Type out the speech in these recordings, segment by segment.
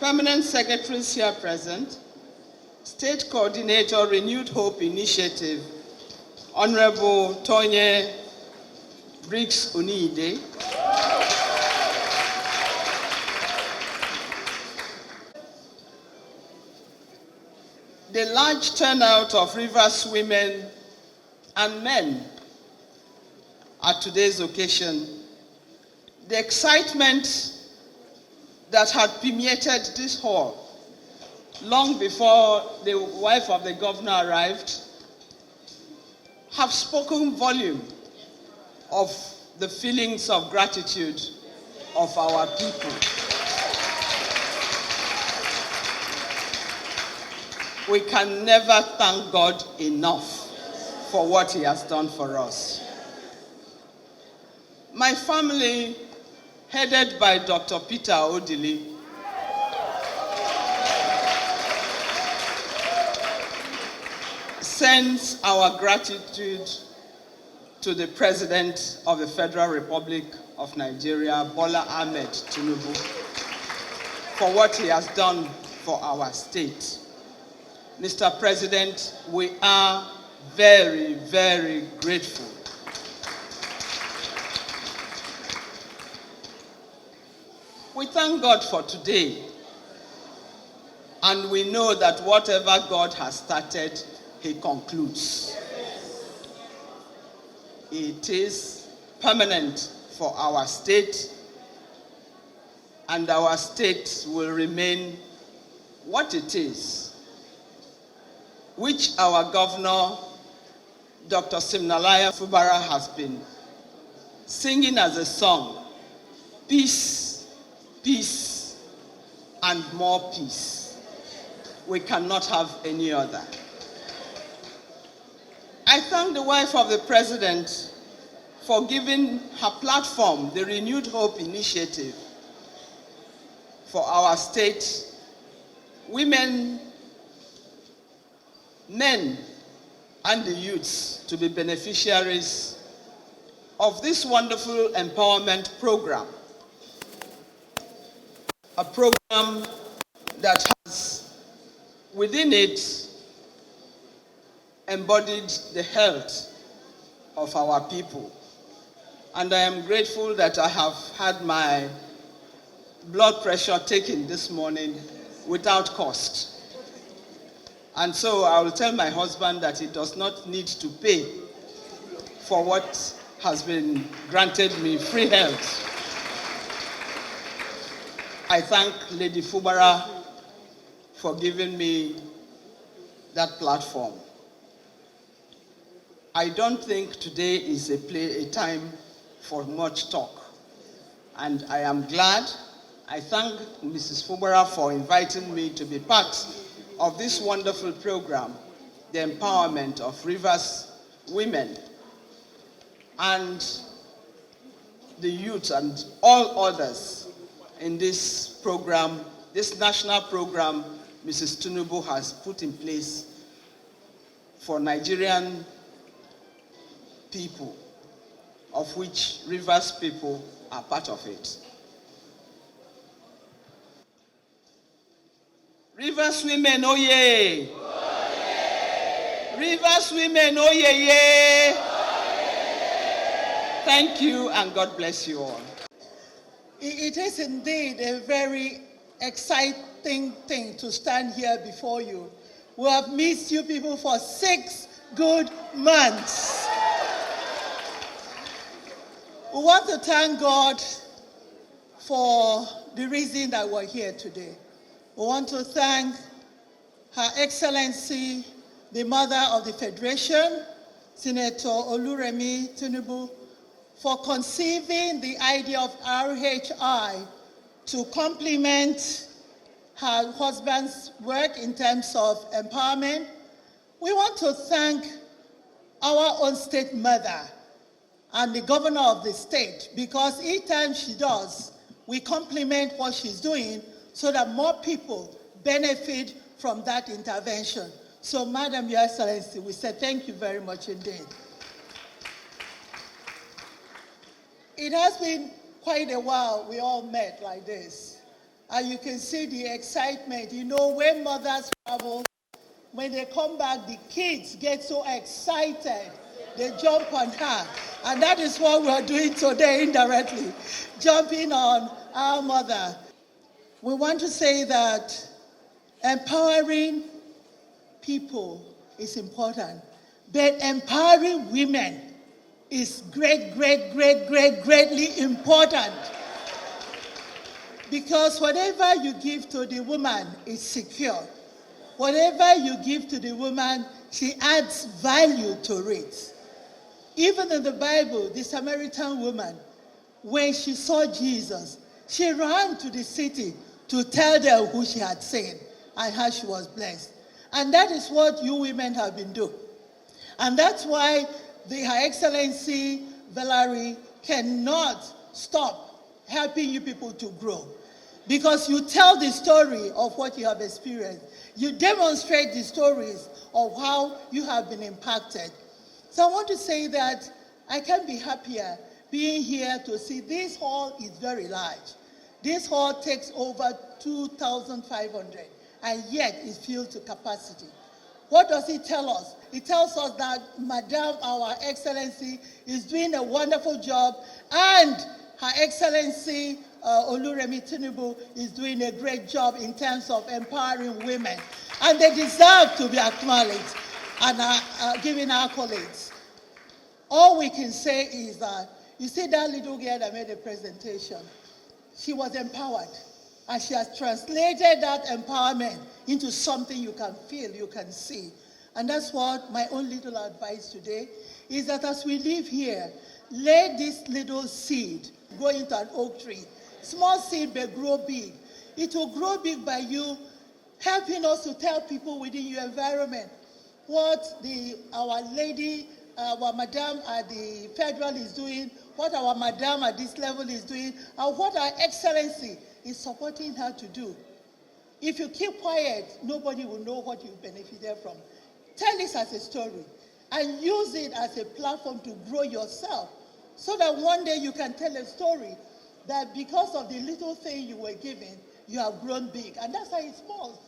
permanent secretaries here present, State Coordinator, Renewed Hope Initiative, Honorable Tonye Briggs Onide, the large turnout of Rivers women and men at today's occasion, the excitement that had permeated this hall long before the wife of the governor arrived, have spoken volume of the feelings of gratitude of our people. We can never thank God enough for what He has done for us. My family, headed by Dr. Peter Odili, sends our gratitude to the President of the Federal Republic of Nigeria, Bola Ahmed Tinubu, for what he has done for our state. Mr. President, we are very, very grateful. We thank God for today, and we know that whatever God has started, He concludes. It is permanent for our state, and our state will remain what it is, which our governor, Dr. Siminalayi Fubara, has been singing as a song: peace, peace, and more peace. We cannot have any other. I thank the wife of the president for giving her platform, the Renewed Hope Initiative, for our state, women, men, and the youths to be beneficiaries of this wonderful empowerment program. A program that has within it embodied the health of our people. And I am grateful that I have had my blood pressure taken this morning without cost. And so I will tell my husband that he does not need to pay for what has been granted me, free health. I thank Lady Fubara for giving me that platform. I don't think today is a time for much talk. And I am glad. I thank Mrs. Fubara for inviting me to be part of this wonderful program, the empowerment of Rivers women and the youth and all others in this program, this national program Mrs. Tinubu has put in place for Nigerian people, of which Rivers people are part of it. Rivers women, oh yeah! Oh yeah. Rivers women, oh yeah, yeah! Oh yeah. Thank you, and God bless you all. It is indeed a very exciting thing to stand here before you. We have missed you people for 6 good months. We want to thank God for the reason that we're here today. We want to thank Her Excellency, the Mother of the Federation, Senator Oluremi Tinubu, for conceiving the idea of RHI to complement her husband's work in terms of empowerment. We want to thank our own state mother and the governor of the state, because each time she does, we complement what she's doing so that more people benefit from that intervention. So, Madam Your Excellency, we say thank you very much indeed. It has been quite a while we all met like this. And you can see the excitement. You know, when mothers travel, when they come back, the kids get so excited. They jump on her. And that is what we are doing today indirectly, jumping on our mother. We want to say that empowering people is important, but empowering women is greatly important. Because whatever you give to the woman is secure. Whatever you give to the woman, she adds value to it. Even in the Bible, the Samaritan woman, when she saw Jesus, she ran to the city to tell them who she had seen and how she was blessed. And that is what you women have been doing. And that's why Her Excellency Valerie cannot stop helping you people to grow. Because you tell the story of what you have experienced. You demonstrate the stories of how you have been impacted. So I want to say that I can't be happier being here to see this hall is very large. This hall takes over 2,500, and yet it's filled to capacity. What does it tell us? It tells us that Madam, our Excellency, is doing a wonderful job, and Her Excellency Oluremi Tinubu is doing a great job in terms of empowering women. And they deserve to be acknowledged and given accolades. All we can say is that, you see that little girl that made a presentation, she was empowered. And she has translated that empowerment into something you can feel, you can see. And that's what my own little advice today is, that as we live here, let this little seed grow into an oak tree. Small seed may grow big. It will grow big by you helping us to tell people within your environment what our lady, our madam at the federal is doing, what our madam at this level is doing, and what our excellency is supporting her to do. If you keep quiet, nobody will know what you benefited from. Tell this as a story and use it as a platform to grow yourself, so that one day you can tell a story that because of the little thing you were given, you have grown big. And that's how it falls.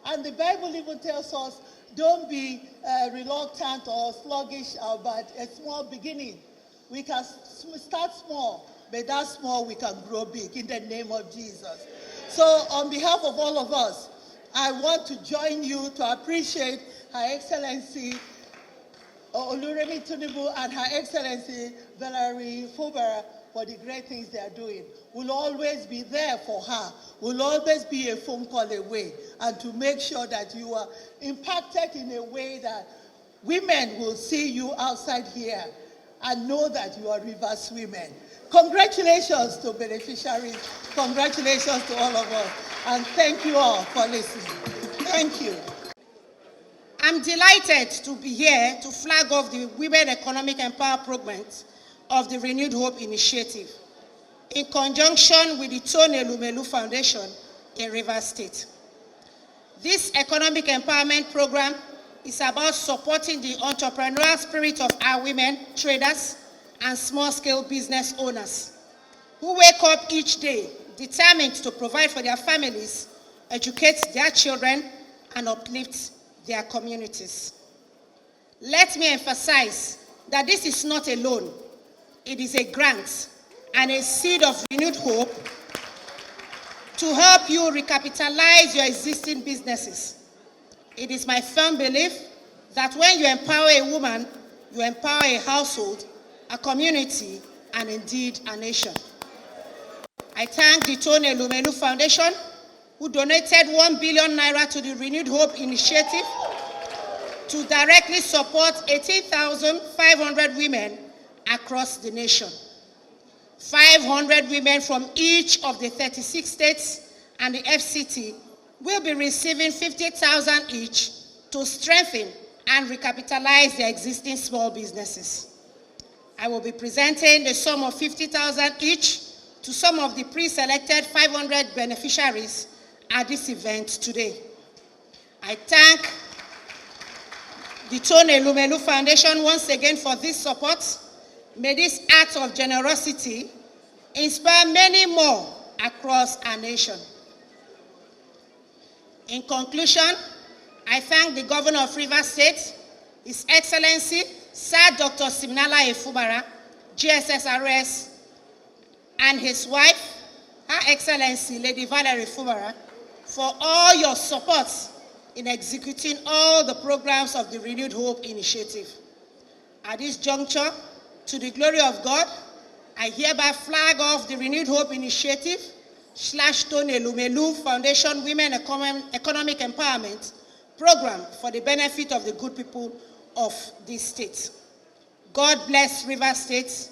And the Bible even tells us, don't be reluctant or sluggish about a small beginning. We can start small, but that small we can grow big in the name of Jesus. So on behalf of all of us, I want to join you to appreciate Her Excellency Oluremi Tinubu and Her Excellency Valerie Fubara for the great things they are doing. We'll always be there for her. We'll always be a phone call away, and to make sure that you are impacted in a way that women will see you outside here and know that you are Rivers women. Congratulations to beneficiaries. Congratulations to all of us. And thank you all for listening. Thank you. I'm delighted to be here to flag off the Women Economic Empowerment of the Renewed Hope Initiative in conjunction with the Tone Elumelu Foundation in Rivers State. This economic empowerment program is about supporting the entrepreneurial spirit of our women, traders, and small-scale business owners who wake up each day determined to provide for their families, educate their children, and uplift their communities. Let me emphasize that this is not a loan. It is a grant and a seed of renewed hope to help you recapitalize your existing businesses. It is my firm belief that when you empower a woman, you empower a household, a community, and indeed a nation. I thank the Tone Elumelu Foundation, who donated 1 billion naira to the Renewed Hope Initiative to directly support 18,500 women across the nation. 500 women from each of the 36 states and the FCT will be receiving 50,000 each to strengthen and recapitalize their existing small businesses. I will be presenting the sum of 50,000 each to some of the pre-selected 500 beneficiaries at this event today. I thank the Tone Elumelu Foundation once again for this support. May this act of generosity inspire many more across our nation. In conclusion, I thank the Governor of Rivers State, His Excellency, Sir Dr. Siminalayi Fubara, GSSRS, and his wife, Her Excellency Lady Valerie Fubara, for all your support in executing all the programs of the Renewed Hope Initiative. At this juncture, to the glory of God, I hereby flag off the Renewed Hope Initiative / Tony Elumelu Foundation Women Economic Empowerment Program for the benefit of the good people of this state. God bless Rivers State.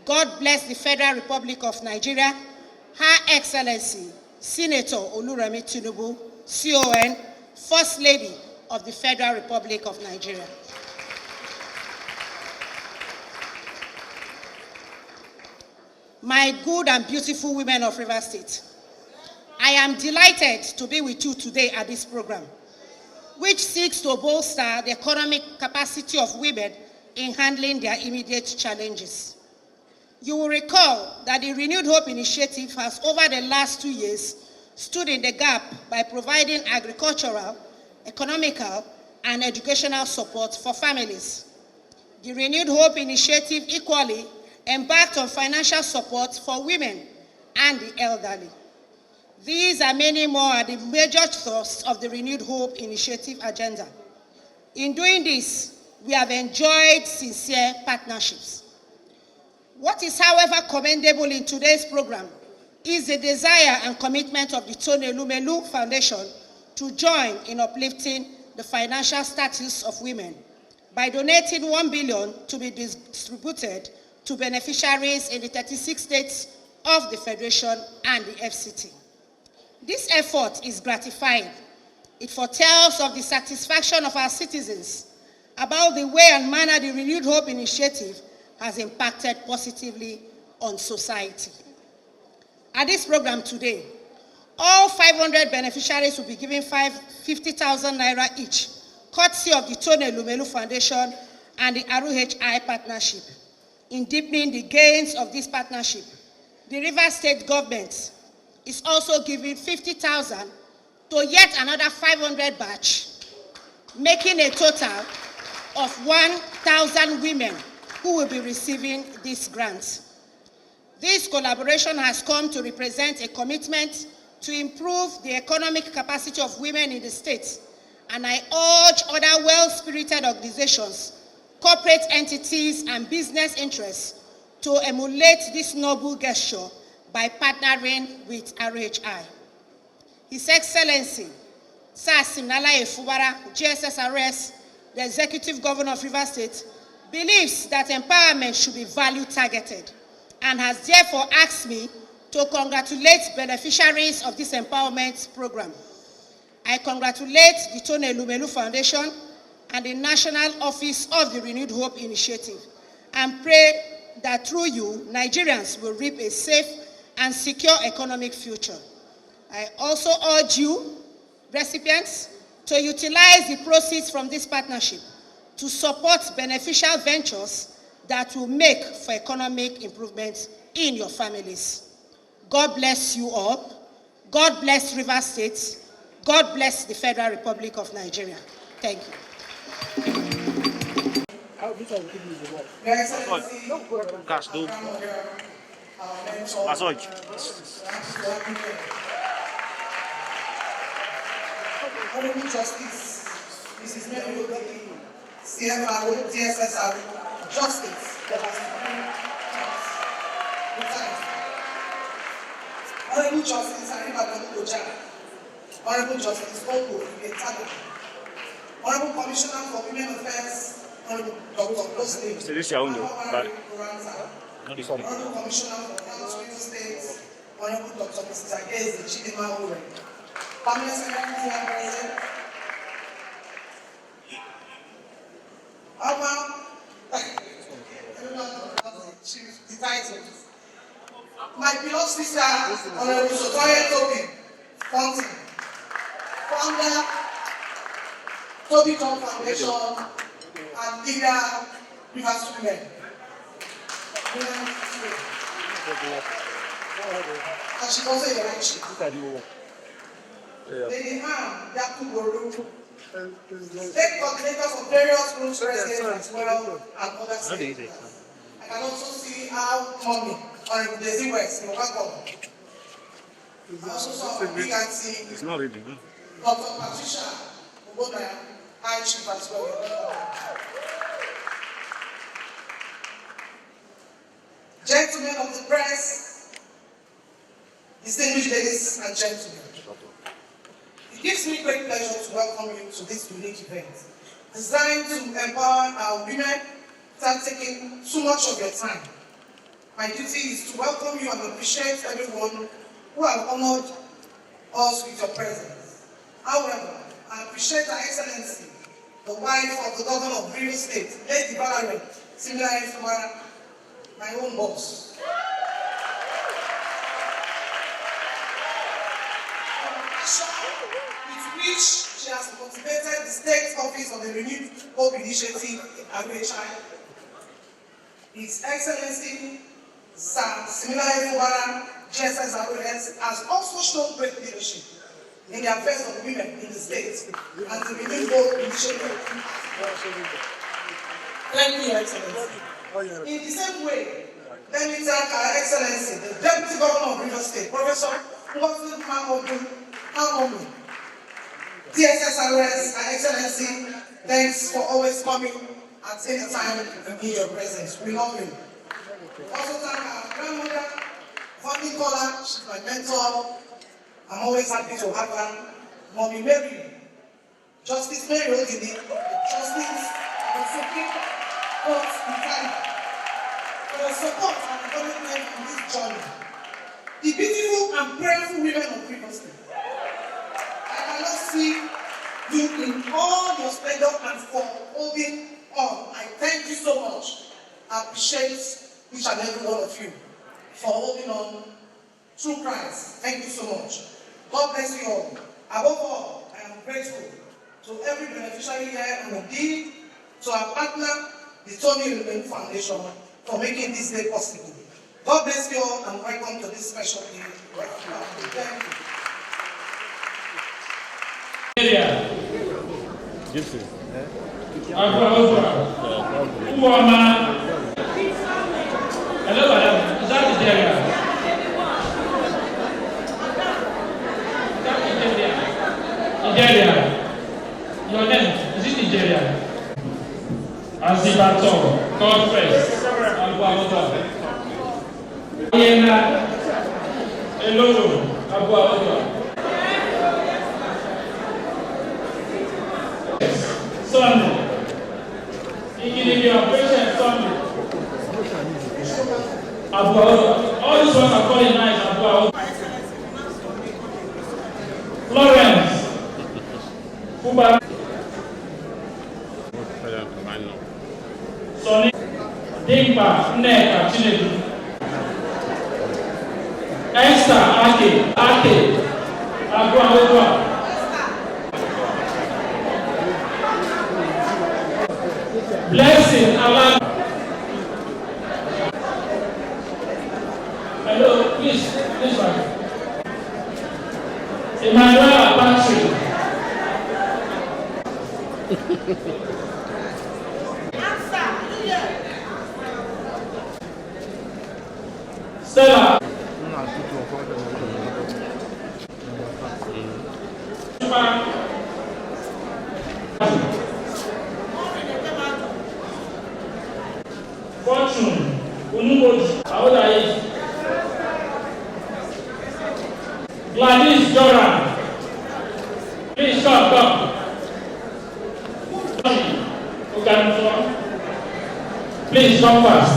God bless the Federal Republic of Nigeria. Her Excellency, Senator Oluremi Tinubu, CON, First Lady of the Federal Republic of Nigeria. My good and beautiful women of Rivers State, I am delighted to be with you today at this program, which seeks to bolster the economic capacity of women in handling their immediate challenges. You will recall that the Renewed Hope Initiative has, over the last 2 years, stood in the gap by providing agricultural, economical, and educational support for families. The Renewed Hope Initiative equally embarked on financial support for women and the elderly. These and many more are the major thrusts of the Renewed Hope Initiative agenda. In doing this, we have enjoyed sincere partnerships. What is, however, commendable in today's program is the desire and commitment of the Tony Elumelu Foundation to join in uplifting the financial status of women by donating $1 billion to be distributed to beneficiaries in the 36 states of the Federation and the FCT. This effort is gratifying. It foretells of the satisfaction of our citizens about the way and manner the Renewed Hope Initiative has impacted positively on society. At this program today, all 500 beneficiaries will be given 50,000 naira each, courtesy of the Tony Elumelu Foundation and the RUHI partnership. In deepening the gains of this partnership, the Rivers State government is also giving 50,000 to yet another 500 batch, making a total of 1,000 women who will be receiving this grant. This collaboration has come to represent a commitment to improve the economic capacity of women in the state, and I urge other well-spirited organizations, corporate entities, and business interests to emulate this noble gesture by partnering with RHI. His Excellency, Sir Siminalayi Fubara, GSSRS, the Executive Governor of Rivers State, believes that empowerment should be value-targeted and has therefore asked me to congratulate beneficiaries of this empowerment program. I congratulate the Tony Elumelu Foundation and the National Office of the Renewed Hope Initiative and pray that through you, Nigerians will reap a safe and secure economic future. I also urge you, recipients, to utilize the proceeds from this partnership to support beneficial ventures that will make for economic improvements in your families. God bless you all. God bless Rivers State. God bless the Federal Republic of Nigeria. Thank you. Honorable Justice, Mrs. Mary Odili, CFRO, DSSR, Justice, Honorable Justice Ariba Oja, Honorable Justice Oko Ibetaga, Honorable Commissioner for Women Affairs, Honorable Dr. Osle, Honorable Commissioner for Health State, Honorable Dr. Mrs. Agezi Chidima Ore, Family Secretary present. The titles. My beloved sister, Honorable Sotoye Toby Fountain, founder, Toby Tom Foundation, and leader, Rivers Women. And she's also a right chief. Lady Anne Yakuboru, state coordinators of various groups residents as well, and other states. I can also see our mommy, Honorable Daisy West, you're welcome. I also saw a big auntie, Dr. Patricia Ubodaya, High Chief as well, you're welcome. Gentlemen of the press, distinguished ladies and gentlemen, it gives me great pleasure to welcome you to this unique event, designed to empower our women without taking too much of your time. My duty is to welcome you and appreciate everyone who have honored us with your presence. However, I appreciate Her Excellency, the wife of the Governor of Rio State, Lady Valerie Simila, my own boss. With which she has motivated the state office of the Renewed Hope Initiative in Agriculture. His Excellency Sir Simila GSS has also shown great leadership in the affairs of women in the state and the Renewed Hope Initiative. Thank you, Your Excellency. In the same way, let me thank Her Excellency, the Deputy Governor of Rio State, Professor Ngozi Hamomi, DSSRS, Her Excellency, thanks for always coming at any time in your presence. We love you. Also thank our grandmother, Fonny Kola, she's my mentor. I'm always happy to have her. Mommy Mary, Justice Mary Odili, Justice of the Supreme Court in Ghana, for your support and encouragement in this journey. The beautiful and prayerful women of Rio State, I cannot see you in all your splendor and for holding on. I thank you so much. I appreciate each and every one of you for holding on through Christ. Thank you so much. God bless you all. Above all, I am grateful to every beneficiary here and indeed to our partner, the Tony Lumenu Foundation, for making this day possible. God bless you all and welcome to this special day. Thank you. Hello, madam. Is that Nigeria? Nigeria. Your name, is it Nigeria? Azibato, God first. Abuamoto. Yena. Hello, Abuamoto. Sunday. Ikilibia, patient Sunday. Abuamoto. All these ones are calling nice Abuamoto. Florence. Fuba. Sonny. Dimba. Nneka. Chinedu. Esther. Ake. Abuamoto. Blessing. Allah. Hello, please, this one. Emmanuel Patrick. Stella. Fortune. Unumodi. How old are you? Gladys Joran. Please come. Please come fast.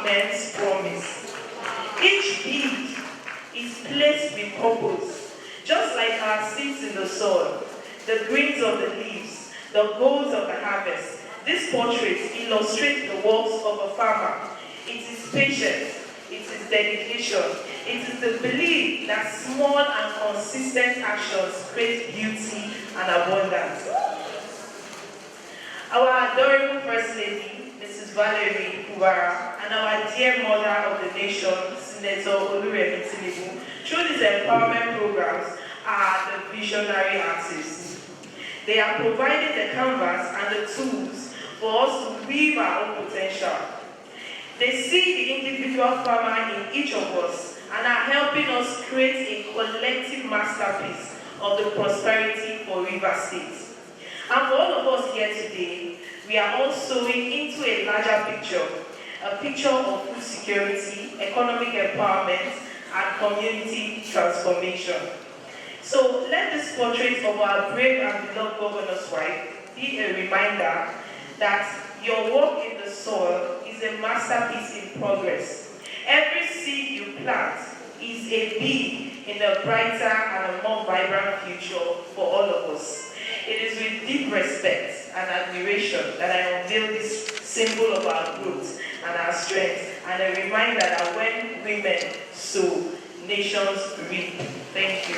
Immense promise. Each bead is placed with purpose, just like our seeds in the soil, the greens of the leaves, the golds of the harvest. This portrait illustrates the works of a farmer. It is patience, it is dedication, it is the belief that small and consistent actions create beauty and abundance. Our adorable First Lady, Mrs. Valerie Kubara, and our dear mother of the nation, Senator Odili, through these empowerment programs, are the visionary artists. They are providing the canvas and the tools for us to weave our own potential. They see the individual farmer in each of us and are helping us create a collective masterpiece of the prosperity for River State. And for all of us here today, we are all sewing into a larger picture, a picture of food security, economic empowerment, and community transformation. So let this portrait of our brave and beloved governor's wife be a reminder that your work in the soil is a masterpiece in progress. Every seed you plant is a bee in a brighter and a more vibrant future for all of us. It is with deep respect and admiration that I unveil this symbol of our growth and our strength, and a reminder that when women sow, nations reap. Thank you.